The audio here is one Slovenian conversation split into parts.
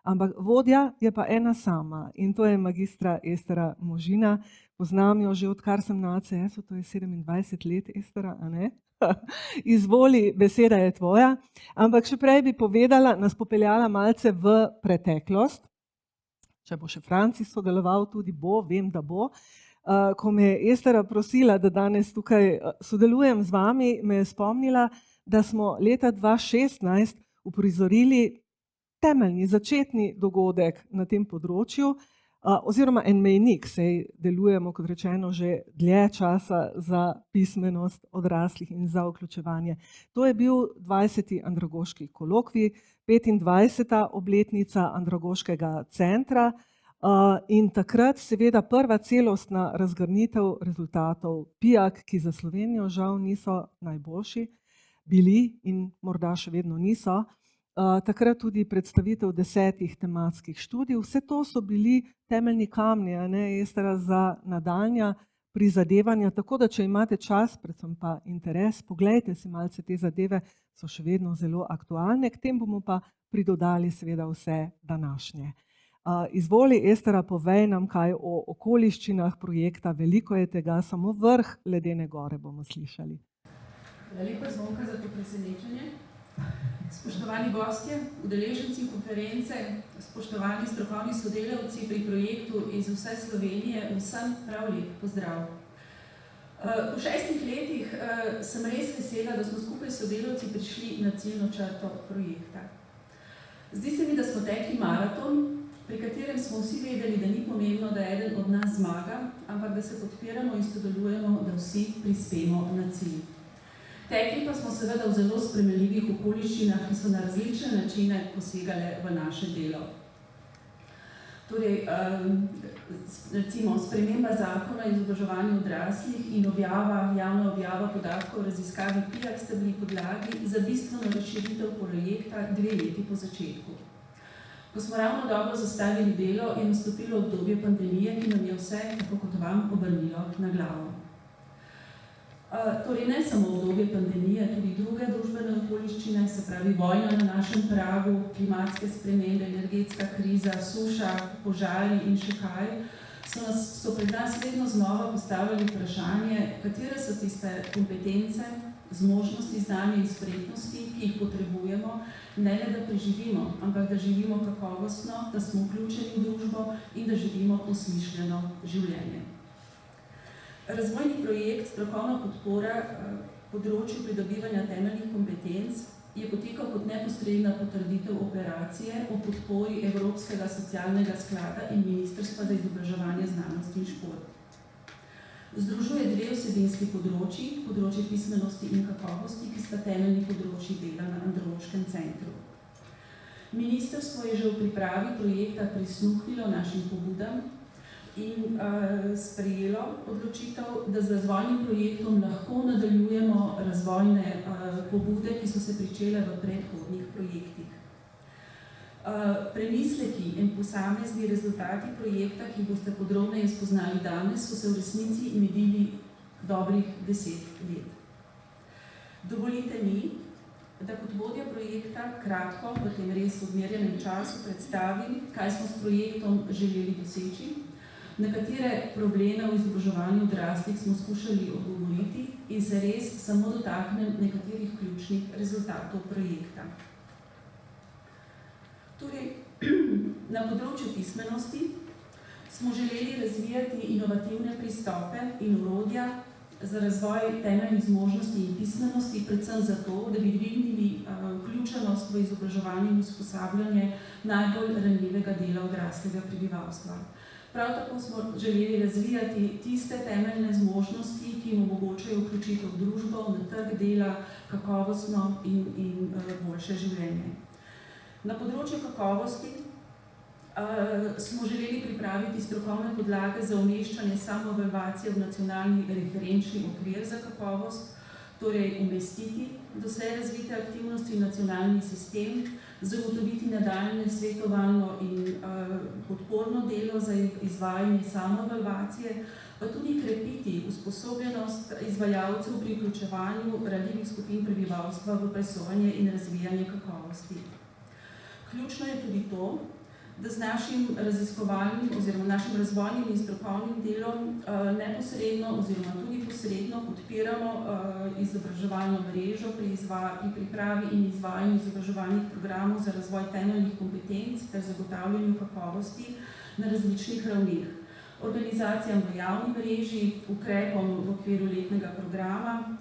Ampak vodja je pa ena sama in to je magistra Estera Možina. Poznam jo že odkar sem na ACS-u, to je 27 let, Estera, a ne? Izvoli, beseda je tvoja. Ampak še prej bi povedala, nas popeljala malce v preteklost. Če bo še Franci sodeloval, tudi bo, vem, da bo. Ko me je Estera prosila, da danes tukaj sodelujem z vami, me je spomnila, da smo leta 2016 uprizorili temeljni, začetni dogodek na tem področju, oziroma en mejnik, saj delujemo, kot rečeno, že dlje časa za pismenost odraslih in za vključevanje. To je bil 20. andragoški kolokvij, 25. obletnica Andragoškega centra in takrat seveda prva celostna razgrnitev rezultatov PIAK, ki za Slovenijo žal niso najboljši bili in morda še vedno niso. Takrat tudi predstavitev 10 tematskih študij. Vse to so bili temeljni kamni, Estera, za nadaljnja prizadevanja. Tako da, če imate čas, predvsem pa interes, poglejte si malce te zadeve, so še vedno zelo aktualne. K tem bomo pa pridodali seveda vse današnje. Izvoli, Estera, povej nam kaj o okoliščinah projekta. Veliko je tega, samo vrh ledene gore bomo slišali. Hvala lepa, Zvonka, za to presenečenje. Spoštovani gostje, udeleženci konference, spoštovani strokovni sodelavci pri projektu iz vse Slovenije, vsem prav lep pozdrav. Po 6 letih sem res vesela, da smo skupaj s sodelavci prišli na ciljno črto projekta. Zdi se mi, da smo tekli maraton, pri katerem smo vsi vedeli, da ni pomembno, da eden od nas zmaga, ampak da se podpiramo in sodelujemo, da vsi prispemo na cilj. Tekli pa smo seveda v zelo spremenljivih okoliščinah, ki so na različne načine posegale v naše delo. Torej, recimo, sprememba zakona o izobraževanju odraslih in javna objava podatkov o raziskavi PIAK sta bili podlagi za bistveno razširitev projekta 2 leti po začetku. Ko smo ravno dobro zastavili delo, je nastopilo obdobje pandemije, ki nam je vse, tako kot vam, obrnilo na glavo. Torej ne samo obdobje pandemije, tudi druge družbene okoliščine, se pravi vojna na našem pragu, klimatske spremembe, energetska kriza, suša, požari in še kaj, so pred nas vedno znova postavljali vprašanje, katere so tiste kompetence, zmožnosti, znanje in spretnosti, ki jih potrebujemo, ne le da preživimo, ampak da živimo kakovostno, da smo vključeni v družbo in da živimo osmišljeno življenje. Razvojni projekt Strokovna podpora področju pridobivanja temeljnih kompetenc je potekal kot neposredna potrditev operacije o podpori Evropskega socialnega sklada in Ministrstva za izobraževanje, znanost in šport. Združuje 2 vsebinski področji, področje pismenosti in kakovosti, ki sta temeljni področji dela na Andragoškem centru. Ministrstvo je že v pripravi projekta prisluhnilo našim pobudam in sprejelo odločitev, da z razvojnim projektom lahko nadaljujemo razvojne pobude, ki so se pričele v predhodnih projektih. Premisleki in posamezni rezultati projekta, ki boste podrobneje spoznali danes, so se v resnici medili dobrih 10 let. Dovolite mi, da kot vodja projekta kratko, v tem res odmerjenem času predstavim, kaj smo s projektom želeli doseči, na katere probleme v izobraževanju odraslih smo skušali odgovoriti in se res samo dotaknem nekaterih ključnih rezultatov projekta. Torej, na področju pismenosti smo želeli razvijati inovativne pristope in orodja za razvoj temeljnih zmožnosti in pismenosti, predvsem zato, da bi dvignili vključenost v izobraževanje in usposabljanje najbolj ranljivega dela odraslega prebivalstva. Prav tako smo želeli razvijati tiste temeljne zmožnosti, ki jim omogočajo vključitev v družbo, na trg dela, kakovostno in boljše življenje. Na področju kakovosti smo želeli pripraviti strokovne podlage za umeščanje samoevalvacije v nacionalni referenčni okvir za kakovost, torej umestiti doslej razvite aktivnosti v nacionalni sistem, zagotoviti nadaljnje svetovalno in podporno delo za izvajanje samoevalvacije, pa tudi krepiti usposobljenost izvajalcev pri vključevanju ranljivih skupin prebivalstva v presojanje in razvijanje kakovosti. Ključno je tudi to, da z našim raziskovalnim oziroma našim razvojnim in strokovnim delom neposredno oziroma tudi posredno podpiramo izobraževalno mrežo pri pripravi in izvajanju izobraževalnih programov za razvoj temeljnih kompetenc ter zagotavljanju kakovosti na različnih ravneh. Organizacijam v javni mreži, ukrepom v okviru letnega programa,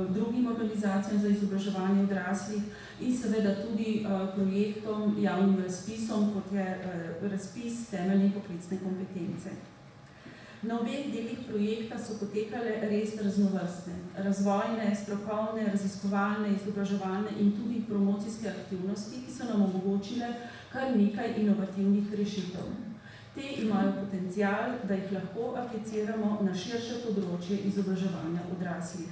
drugim organizacijam za izobraževanje odraslih in seveda tudi projektom, javnim razpisom, kot je razpis temeljne poklicne kompetence. Na obeh delih projekta so potekale res raznovrstne, razvojne, strokovne, raziskovalne, izobraževalne in tudi promocijske aktivnosti, ki so nam omogočile kar nekaj inovativnih rešitev. Te imajo potencial, da jih lahko apliciramo na širše področje izobraževanja odraslih.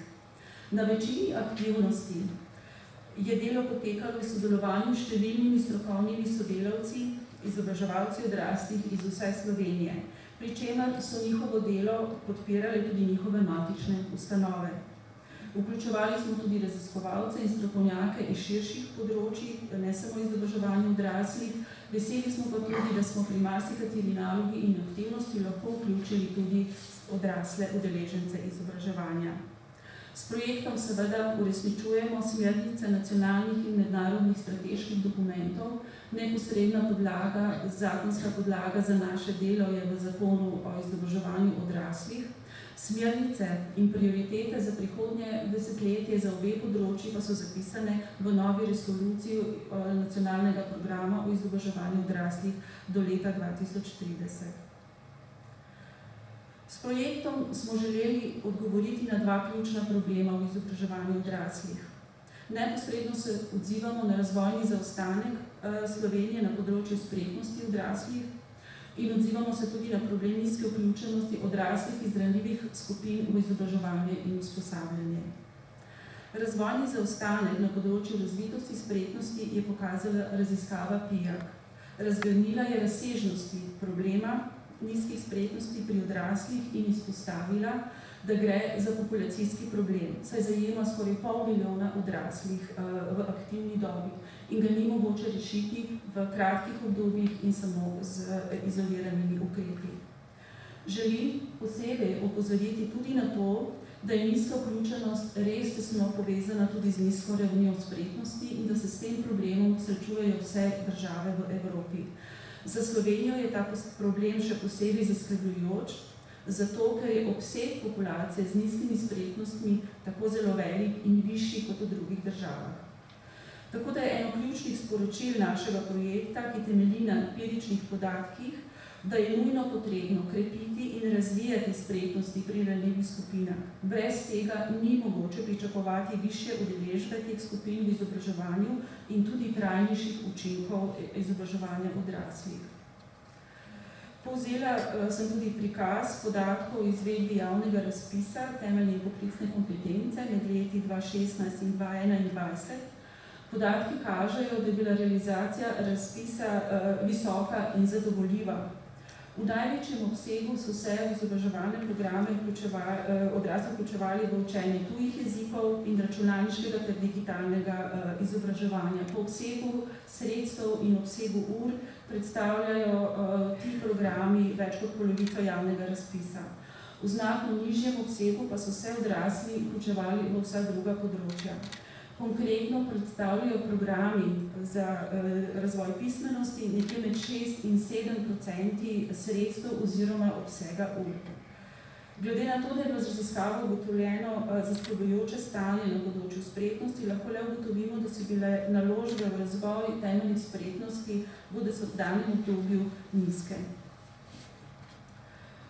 Na večini aktivnosti je delo potekalo v sodelovanju s številnimi strokovnimi sodelavci, izobraževalci odraslih iz vse Slovenije, pri čemer so njihovo delo podpirale tudi njihove matične ustanove. Vključevali smo tudi raziskovalce in strokovnjake iz širših področij, ne samo izobraževanja odraslih. Veseli smo pa tudi, da smo pri marsikateri nalogi in aktivnosti lahko vključili tudi odrasle udeležence izobraževanja. S projektom seveda uresničujemo smernice nacionalnih in mednarodnih strateških dokumentov. Neposredna podlaga, zakonska podlaga za naše delo je v zakonu o izobraževanju odraslih. Smernice in prioritete za prihodnje desetletje za obe področji pa so zapisane v novi resoluciji nacionalnega programa o izobraževanju odraslih do leta 2030. S projektom smo želeli odgovoriti na dva ključna problema v izobraževanju odraslih. Neposredno se odzivamo na razvojni zaostanek Slovenije na področju spretnosti odraslih in odzivamo se tudi na problem nizke vključenosti odraslih iz ranljivih skupin v izobraževanje in usposabljanje. Razvojni zaostanek na področju razvitosti spretnosti je pokazala raziskava PIAAC. Razgrnila je razsežnosti problema nizkih spretnosti pri odraslih in izpostavila, da gre za populacijski problem, saj zajema skoraj 500 milijona odraslih v aktivni dobi in ga ni mogoče rešiti v kratkih obdobjih in samo z izoliranimi ukrepi. Želim posebej opozoriti tudi na to, da je nizka vključenost res tesno povezana tudi z nizko ravnjo spretnosti in da se s tem problemom srečujejo vse države v Evropi. Za Slovenijo je ta problem še posebej zaskrbljujoč, zato ker je obseg populacije z nizkimi spretnostmi tako zelo velik in višji kot v drugih državah. Tako da je eno ključnih sporočil našega projekta, ki temelji na empiričnih podatkih, da je nujno potrebno krepiti in razvijati spretnosti pri ranljivih skupinah. Brez tega ni mogoče pričakovati višje udeležbe teh skupin v izobraževanju in tudi trajnejših učinkov izobraževanja odraslih. Povzela sem tudi prikaz podatkov o izvedbi javnega razpisa temeljne poklicne kompetence med leti 2016 in 2021. Podatki kažejo, da je bila realizacija razpisa visoka in zadovoljiva. V največjem obsegu so se v izobraževalne programe odrasli vključevali v učenje tujih jezikov in računalniškega ter digitalnega izobraževanja. Po obsegu sredstev in obsegu ur predstavljajo ti programi več kot polovico javnega razpisa. V znatno nižjem obsegu pa so se odrasli vključevali v vsa druga področja. Konkretno predstavljajo programi za razvoj pismenosti nekje med 6 in 7% sredstev oziroma obsega ur. Glede na to, da je bilo z raziskavo ugotovljeno zaskrbljujoče stanje na področju spretnosti, lahko le ugotovimo, da so bile naložbe v razvoj temeljnih spretnosti v danem obdobju nizke.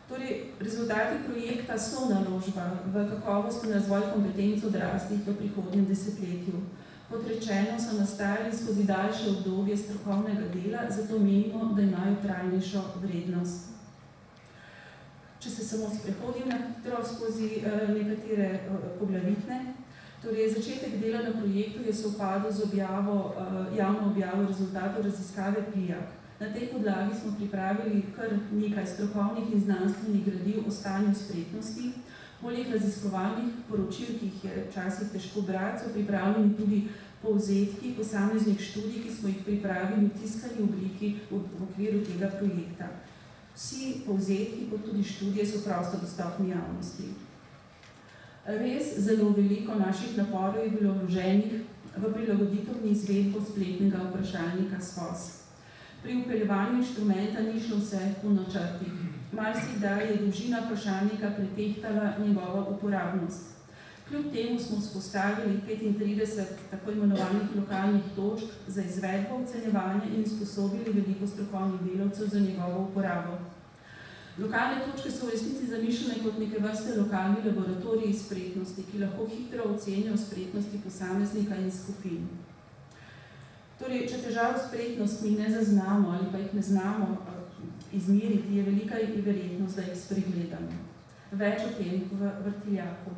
Torej, rezultati projekta so naložba v kakovostni razvoj kompetenc odraslih v prihodnjem desetletju. Kot rečeno, so nastajali skozi daljše obdobje strokovnega dela, zato menimo, da imajo trajnejšo vrednost. Če se samo sprehodim na hitro skozi nekatere poglavitne, torej začetek dela na projektu je sovpadel z javno objavo rezultatov raziskave PIAAC. Na tej podlagi smo pripravili kar nekaj strokovnih in znanstvenih gradiv o stanju spretnosti. Poleg raziskovalnih poročil, ki jih je včasih težko brati, so pripravljeni tudi povzetki posameznih študij, ki smo jih pripravili v tiskani obliki v okviru tega projekta. Vsi povzetki, kot tudi študije, so prosto dostopni javnosti. Res zelo veliko naših naporov je bilo vloženih v prilagoditovni izvedbo spletnega vprašalnika SVOS. Pri vpeljevanju inštrumenta ni šlo vse po načrtih. Marsikdaj je dolžina vprašalnika pretehtala njegovo uporabnost. Kljub temu smo vzpostavili 35 tako imenovanih lokalnih točk za izvedbo ocenjevanja in usposobili veliko strokovnih delavcev za njegovo uporabo. Lokalne točke so v resnici zamišljene kot neke vrste lokalni laboratoriji spretnosti, ki lahko hitro ocenijo spretnosti posameznika in skupin. Torej, če težav s spretnostmi ne zaznamo ali pa jih ne znamo izmeriti, je velika verjetnost, da jih spregledamo. Več o tem v vrtiljaku.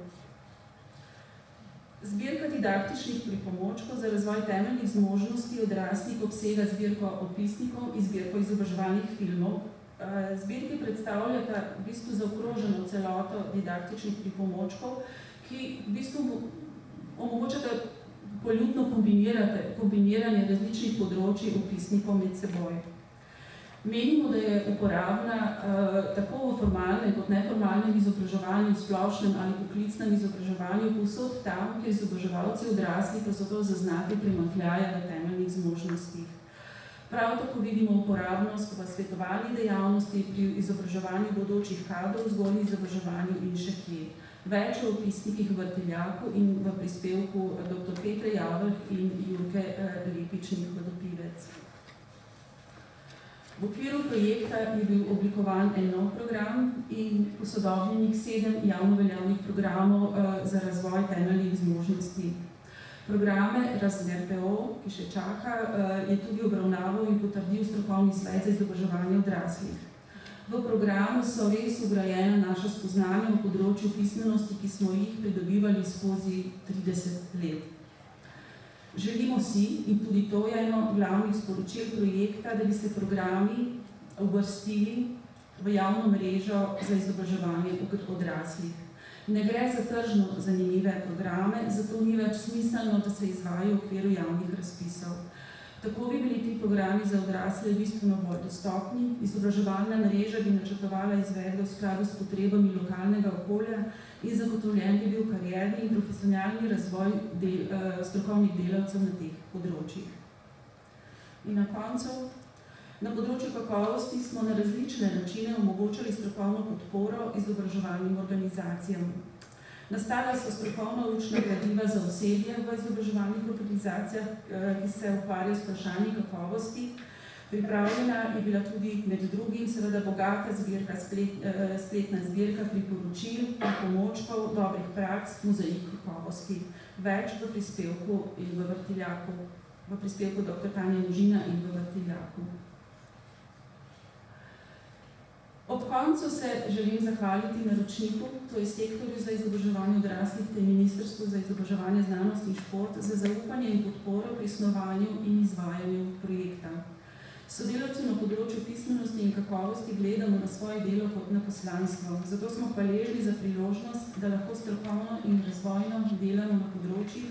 Zbirka didaktičnih pripomočkov za razvoj temeljnih zmožnosti odraslih obsega zbirko opisnikov in zbirko izobraževalnih filmov. Zbirki predstavljata v bistvu zaokroženo celoto didaktičnih pripomočkov, ki v bistvu omogočata poljubno kombiniranje različnih področij opisnikov med seboj. Menimo, da je uporabna tako v formalnem kot neformalnem izobraževanju, splošnem ali poklicnem izobraževanju, povsod tam, kjer izobraževalci odrasli pravzaprav zaznati primanjkljaje v temeljnih zmožnostih. Prav tako vidimo uporabnost v svetovalni dejavnosti pri izobraževanju bodočih kadrov, vzgojnem izobraževanju in še kje. Več o opisnikih v vrtiljaku in v prispevku dr. Petre Javrh in Jurke Lepičnik Vodopivec. V okviru projekta je bil oblikovan en nov program in posodobljenih 7 javnoveljavnih programov za razvoj temeljnih zmožnosti. Programe RAZNRPO, ki še čaka, je tudi obravnaval in potrdil strokovni svet za izobraževanje odraslih. V programu so res ugrajena naša spoznanja v področju pismenosti, ki smo jih pridobivali skozi 30 let. Želimo si, in tudi to je eno glavnih sporočil projekta, da bi se programi uvrstili v javno mrežo za izobraževanje odraslih. Ne gre za tržno zanimive programe, zato ni več smiselno, da se izvajajo v okviru javnih razpisov. Tako bi bili ti programi za odrasle bistveno bolj dostopni, izobraževalna mreža bi načrtovala izvedbo v skladu s potrebami lokalnega okolja in zagotovljen bi bil karierni in profesionalni razvoj strokovnih delavcev na teh področjih. In na koncu, na področju kakovosti smo na različne načine omogočali strokovno podporo izobraževalnim organizacijam. Nastala so strokovna učna gradiva za osebje v izobraževalnih organizacijah, ki se ukvarjajo s vprašanji kakovosti. Pripravljena je bila tudi med drugim seveda bogata zbirka, spletna zbirka priporočil, pripomočkov, dobrih praks, mozaik kakovosti. Več v prispevku in v vrtiljaku, v prispevku dr. Tanje Možina in v vrtiljaku. Ob koncu se želim zahvaliti naročniku, to je sektorju za izobraževanje odraslih ter Ministrstvu za izobraževanje, znanost in šport, za zaupanje in podporo pri snovanju in izvajanju projekta. Sodelavci na področju pismenosti in kakovosti gledamo na svoje delo kot na poslanstvo, zato smo hvaležni za priložnost, da lahko strokovno in razvojno delamo na področjih,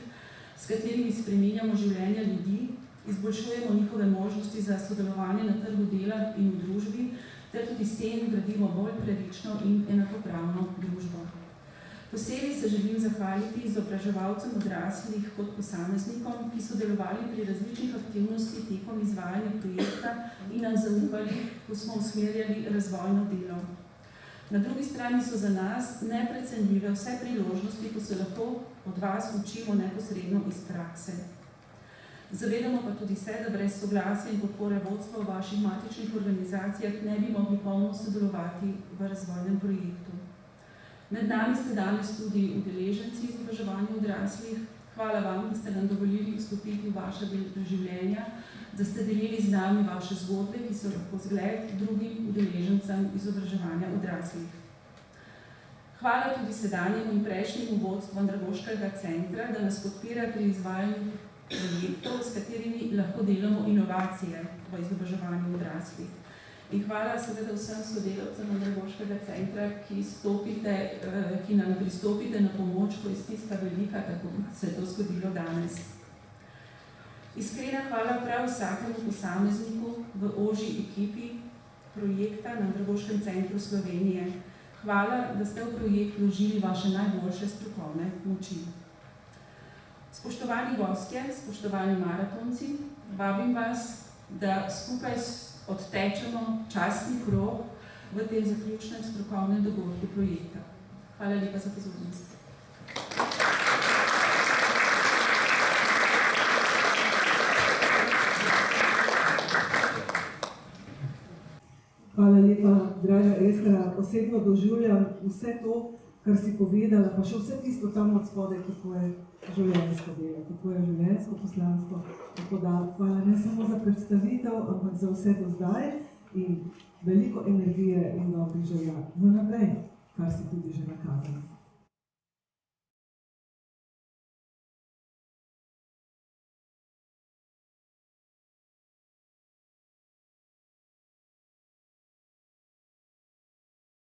s katerimi spreminjamo življenja ljudi, izboljšujemo njihove možnosti za sodelovanje na trgu dela in v družbi, ter tudi s tem gradimo bolj pravično in enakopravno družbo. Posebej se želim zahvaliti izobraževalcem odraslih kot posameznikom, ki so delovali pri različnih aktivnostih tekom izvajanja projekta in nam zaupali, ko smo usmerjali razvojno delo. Na drugi strani so za nas neprecenljive vse priložnosti, ko se lahko od vas učimo neposredno iz prakse. Zavedamo pa tudi se, da brez soglasja in podpore vodstva v vaših matičnih organizacijah ne bi mogli polno sodelovati v razvojnem projektu. Med nami ste danes tudi udeleženci izobraževanja odraslih. Hvala vam, da ste nam dovolili vstopiti v vaše življenja, da ste delili z nami vaše zgodbe, ki so lahko zgled drugim udeležencem izobraževanja odraslih. Hvala tudi sedanjemu in prejšnjemu vodstvu Andragoškega centra, da nas podpira pri izvajanju projektov, s katerimi lahko delamo inovacije v izobraževanju odraslih. In hvala seveda vsem sodelavcem Andragoškega centra, ki nam pristopite na pomoč, ko je stiska velika, tako se je to zgodilo danes. Iskrena hvala prav vsakemu posamezniku v ožji ekipi projekta na Andragoškem centru Slovenije. Hvala, da ste v projekt vložili vaše najboljše strokovne moči. Spoštovani gostje, spoštovani maratonci, vabim vas, da skupaj odtečemo častni krog v tem zaključnem strokovnem dogodku projekta. Hvala lepa za pozornost. Hvala lepa, draga Estra. Osebno doživljam vse to, kar si povedala, pa še vse tisto tam od spodaj, kako je življenjsko delo, kako je življenjsko poslanstvo. Tako da hvala ne samo za predstavitev, ampak za vse do zdaj in veliko energije in dobrih želja za naprej, kar si tudi že nakazala.